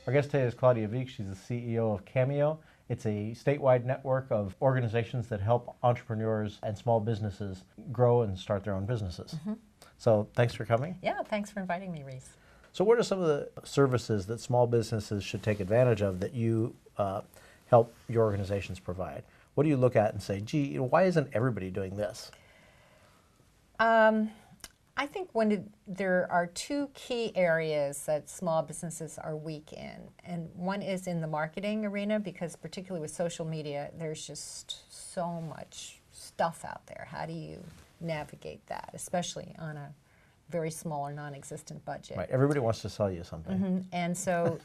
Our guest today is Claudia Viek. She's the CEO of CAMEO. It's a statewide network of organizations that help entrepreneurs and small businesses grow and start their own businesses. So thanks for coming. Yeah, thanks for inviting me, Reese. So what are some of the services that small businesses should take advantage of that you help your organizations provide? What do you look at and say, gee, why isn't everybody doing this? I think there are two key areas that small businesses are weak in. And one is in the marketing arena, because particularly with social media, there's just so much stuff out there. How do you navigate that, especially on a very small or non-existent budget? Right, everybody wants to sell you something. And so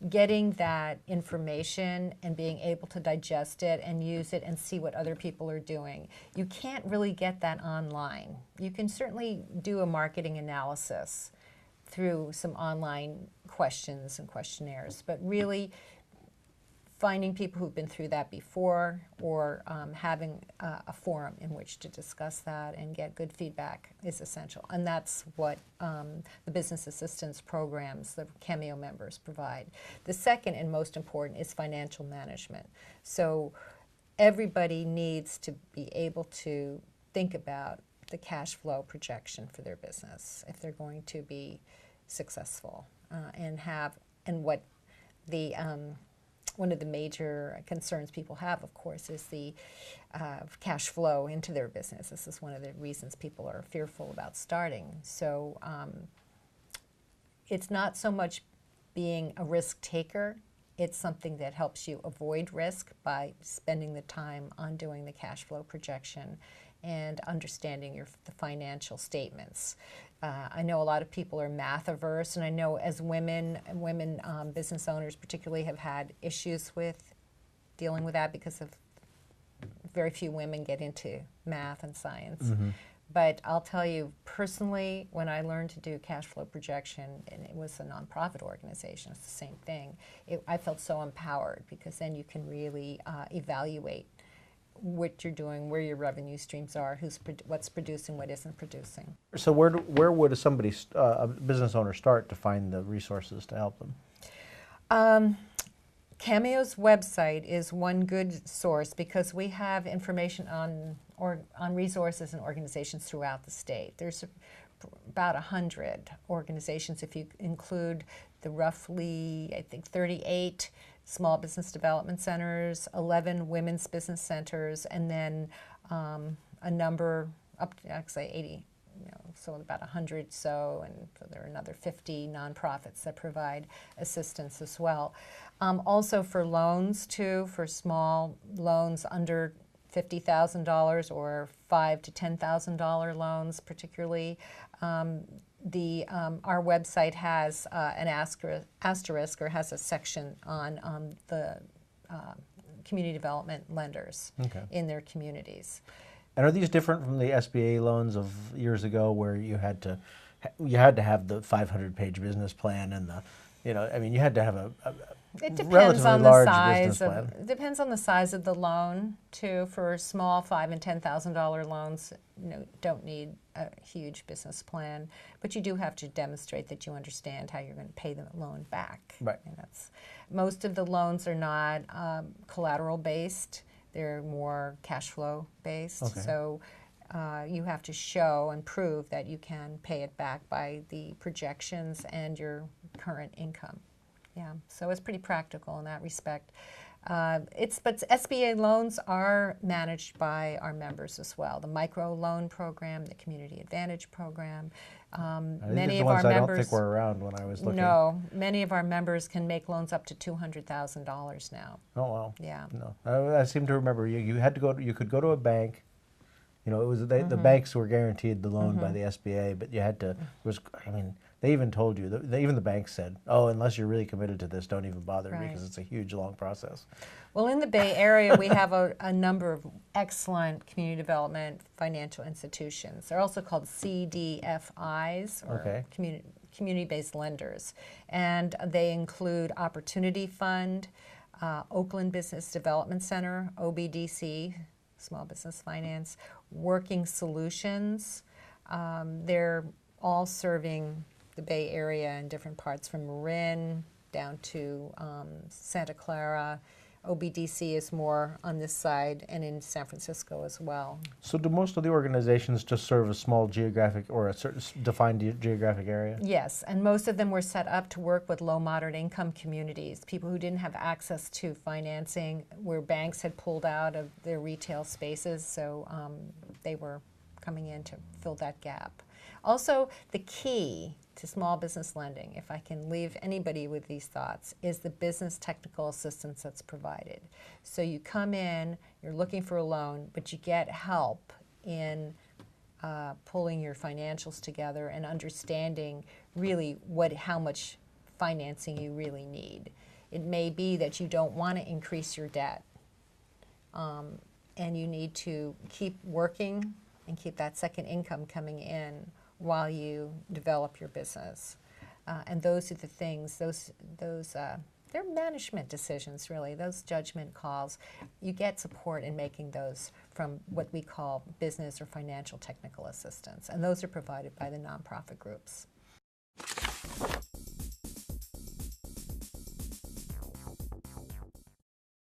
getting that information and being able to digest it and use it and see what other people are doing. You can't really get that online. You can certainly do a marketing analysis through some online questions and questionnaires, but really finding people who've been through that before, or having a forum in which to discuss that and get good feedback is essential. And that's what the business assistance programs, the CAMEO members, provide. The second and most important is financial management. So everybody needs to be able to think about the cash flow projection for their business if they're going to be successful, and what the one of the major concerns people have, of course, is the cash flow into their business. This is one of the reasons people are fearful about starting. So it's not so much being a risk taker. It's something that helps you avoid risk by spending the time on doing the cash flow projection and understanding the financial statements. I know a lot of people are math averse, and I know as women business owners particularly have had issues with dealing with that because of very few women get into math and science. But I'll tell you personally, when I learned to do cash flow projection, and it was a nonprofit organization, it's the same thing, I felt so empowered, because then you can really evaluate what you're doing, where your revenue streams are, what's producing, what isn't producing. So where would a business owner start to find the resources to help them? CAMEO's website is one good source, because we have information on resources and organizations throughout the state. There's about 100 organizations if you include the roughly, I think, 38 small business development centers, 11 women's business centers, and then a number up to actually 80, so about 100 and so there are another 50 nonprofits that provide assistance as well. Also for loans too, for small loans under $50,000 or $5,000 to $10,000 loans particularly. Our website has an asterisk, or has a section on the community development lenders in their communities. And are these different from the SBA loans of years ago, where you had to have the 500-page business plan and you had to have a It depends relatively on the large size business plan? It depends on the size of the loan too. For small $5,000 and $10,000 loans, don't need a huge business plan, but you do have to demonstrate that you understand how you're going to pay the loan back. Right. And most of the loans are not collateral based; they're more cash flow based. Okay. So you have to show and prove that you can pay it back by the projections and your current income. Yeah, so it's pretty practical in that respect. But SBA loans are managed by our members as well. The micro loan program, the Community Advantage program. Many of our members, I don't think were around when I was looking. No, many of our members can make loans up to $200,000 now. Oh wow. Yeah. No, I seem to remember you had to go. You could go to a bank. It was the banks were guaranteed the loan by the SBA, but you had to. They even told you, even the banks said, oh, unless you're really committed to this, don't even bother, because it's a huge, long process. Well, in the Bay Area, we have a number of excellent community development financial institutions. They're also called CDFIs, or community-based lenders. And they include Opportunity Fund, Oakland Business Development Center, OBDC, Small Business Finance, Working Solutions. They're all serving the Bay Area in different parts, from Marin down to Santa Clara. OBDC is more on this side, and in San Francisco as well. So do most of the organizations just serve a small geographic or a certain defined geographic area? Yes, and most of them were set up to work with low, moderate income communities, people who didn't have access to financing, where banks had pulled out of their retail spaces, so they were coming in to fill that gap. Also, the key to small business lending, if I can leave anybody with these thoughts, is the business technical assistance that's provided. So you come in, you're looking for a loan, but you get help in pulling your financials together and understanding really how much financing you really need. It may be that you don't want to increase your debt, and you need to keep working and keep that second income coming in while you develop your business. And those are the things, they're management decisions really, those judgment calls. You get support in making those from what we call business or financial technical assistance, and those are provided by the nonprofit groups.